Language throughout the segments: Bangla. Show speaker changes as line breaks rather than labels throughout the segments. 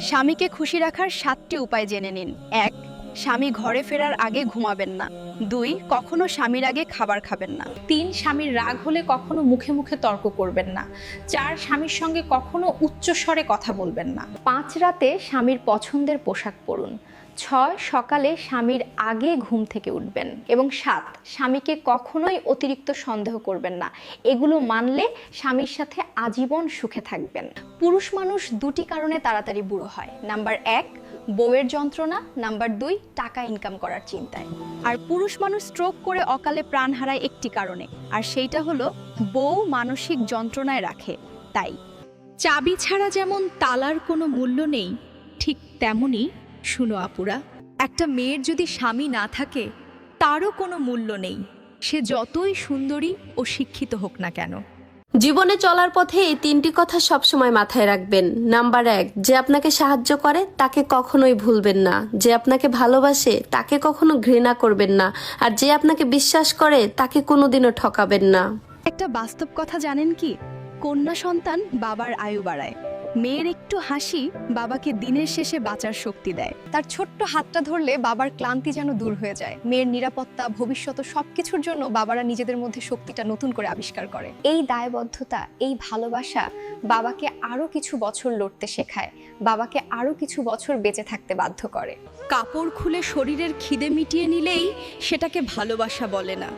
স্বামীকে খুশি রাখার 7টি উপায় জেনে নিন। 1. স্বামী ঘরে ফেরার আগে ঘুমাবেন না। 2. কখনো স্বামীর আগে খাবার খাবেন না।
3. স্বামীর রাগ হলে কখনো মুখে মুখে তর্ক করবেন না। 4. স্বামীর সঙ্গে কখনো উচ্চ স্বরে কথা বলবেন না।
5. রাতে স্বামীর পছন্দের পোশাক পরুন। 6. সকালে স্বামীর আগে ঘুম থেকে উঠবেন। এবং 7. স্বামীকে কখনোই অতিরিক্ত সন্দেহ করবেন না। এগুলো মানলে স্বামীর সাথে আজীবন সুখে থাকবেন। পুরুষ মানুষ 2টি কারণে তাড়াতাড়ি বুড়ো হয়। নাম্বার 1, বউয়ের যন্ত্রণা। নাম্বার 2, টাকা ইনকাম করার চিন্তায়।
আর পুরুষ মানুষ স্ট্রোক করে অকালে প্রাণ হারায় একটি কারণে, আর সেইটা হলো বউ মানসিক যন্ত্রণায় রাখে তাই।
চাবি ছাড়া যেমন তালার কোনো মূল্য নেই, ঠিক তেমনি শুনো আপুরা, একটা মেয়ের যদি স্বামী না থাকে তারও কোনো মূল্য নেই, সে যতই সুন্দরী ও শিক্ষিত হোক না কেন।
জীবনে চলার পথে এই 3টি কথা সবসময় মাথায় রাখবেন। নাম্বার 1, যে আপনাকে সাহায্য করে তাকে কখনোই ভুলবেন না। যে আপনাকে ভালোবাসে তাকে কখনো ঘৃণা করবেন না। আর যে আপনাকে বিশ্বাস করে তাকে কোনোদিনও ঠকাবেন না।
একটা বাস্তব কথা জানেন কি? কন্যা সন্তান বাবার আয়ু বাড়ায়। মেয়ের একটু হাসি বাবাকে দিনের শেষে বাঁচার শক্তি দেয়।
তার ছোট্ট হাতটা ধরলে বাবার ক্লান্তি যেন দূর হয়ে যায়। মেয়ের নিরাপত্তা, ভবিষ্যৎ সবকিছুর জন্য বাবারা নিজেদের মধ্যে শক্তিটা নতুন করে আবিষ্কার করে। এই দায়বদ্ধতা, এই ভালোবাসা বাবাকে আরো কিছু বছর লড়তে শেখায়, বাবাকে আরো কিছু বছর বেঁচে থাকতে বাধ্য করে।
কাপড় খুলে শরীরের খিদে মিটিয়ে নিলেই সেটাকে ভালোবাসা বলে না।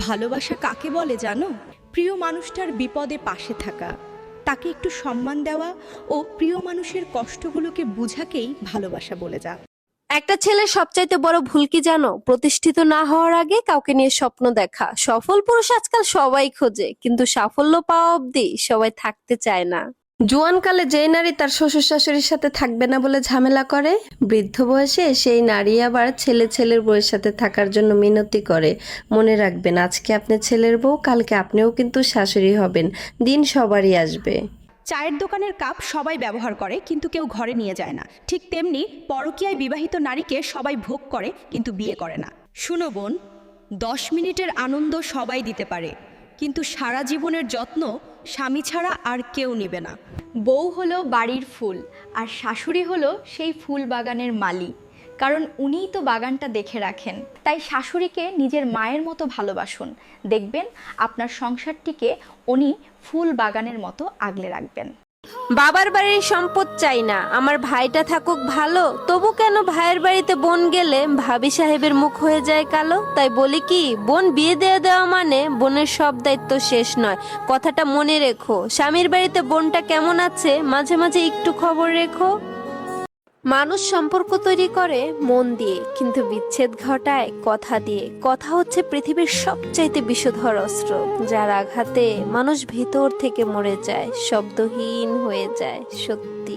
ভালোবাসা কাকে বলে জানো? প্রিয় মানুষটার বিপদে পাশে থাকা, তাকে একটু সম্মান দেওয়া ও প্রিয় মানুষের কষ্টগুলোকে বুঝাকেই ভালোবাসা বলে যা।
একটা ছেলের সবচাইতে বড় ভুল কি জানো? প্রতিষ্ঠিত না হওয়ার আগে কাউকে নিয়ে স্বপ্ন দেখা। সফল পুরুষ আজকাল সবাই খোঁজে, কিন্তু সাফল্য পাওয়া অবধি সবাই থাকতে চায় না। জোয়ানকালে যেই নারী তার শ্বশুর শাশুড়ির সাথে থাকবে না বলে ঝামেলা করে, বৃদ্ধ বয়সে সেই নারী আবার ছেলের বউয়ের সাথে থাকার জন্য মিনতি করে। মনে রাখবেন, আজকে আপনি ছেলের বউ, কালকে আপনিও কিন্তু শাশুড়ি হবেন। দিন সবারই আসবে।
চায়ের দোকানের কাপ সবাই ব্যবহার করে কিন্তু কেউ ঘরে নিয়ে যায় না। ঠিক তেমনি পরকীয়ায় বিবাহিত নারীকে সবাই ভোগ করে কিন্তু বিয়ে করে না। শুনো বোন, 10 মিনিটের আনন্দ সবাই দিতে পারে, কিন্তু সারা জীবনের যত্ন স্বামী ছাড়া আর কেউ নেবে না।
বউ হলো বাড়ির ফুল, আর শাশুড়ি হলো সেই ফুল বাগানের মালি। কারণ উনিই তো বাগানটা দেখে রাখেন। তাই শাশুড়িকে নিজের মায়ের মতো ভালোবাসুন। দেখবেন আপনার সংসারটিকে উনি ফুল বাগানের মতো আগলে রাখবেন।
বাবার বাড়ির সম্পদ চাই না, আমার ভাইটা থাকুক ভালো। তবু কেন ভাইয়ের বাড়িতে বোন গেলে ভাবি সাহেবের মুখ হয়ে যায় কালো? তাই বলি কি, বোন বিয়ে দেওয়া মানে বোনের সব দায়িত্ব শেষ নয়। কথাটা মনে রেখো। স্বামীর বাড়িতে বোনটা কেমন আছে মাঝে মাঝে একটু খবর রেখো। মানুষ সম্পর্ক তৈরি করে মন দিয়ে, কিন্তু বিচ্ছেদ ঘটায় কথা দিয়ে। কথা হচ্ছে পৃথিবীর সবচাইতে বিষধর অস্ত্র, যার আঘাতে মানুষ ভিতর থেকে মরে যায়, শব্দহীন হয়ে যায়। সত্যি।